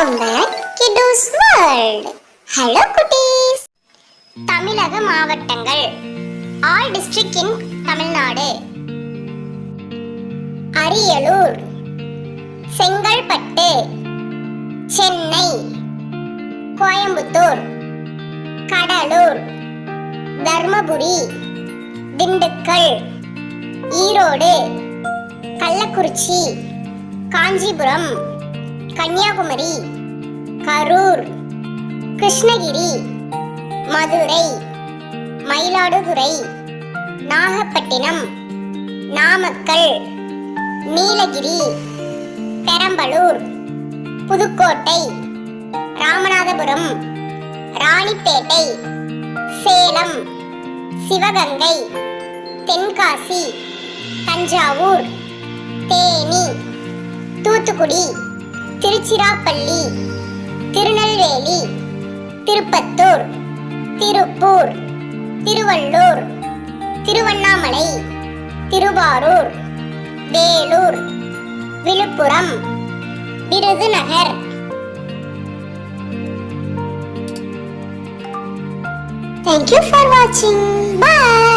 Welcome back kiddos world. Hello குட்டீஸ். தமிழக மாவட்டங்கள். All district in Tamil Nadu. Ariyalur, Chengalpattu, Chennai, Coimbatore, Cuddalore, Dharmapuri, Dindigul, Erode, Kallakurichi, Kanchipuram, Kanniyakumari, Karur, Krishnagiri, Madurai, Mayiladuthurai, Nagapattinam, Namakkal, Nilgiri, Perambalur, Pudukkottai, Ramanathapuram, Ranipet, Salem, Sivaganga, Tenkasi, Thanjavur, Theni, Thoothukudi, Tiruchirappalli, Tirunelveli, Tirupathur, Tiruppur, Tiruvallur, Tiruvannamalai, Tiruvarur, Vellore, Viluppuram, Virudhunagar. Thank you for watching. Bye.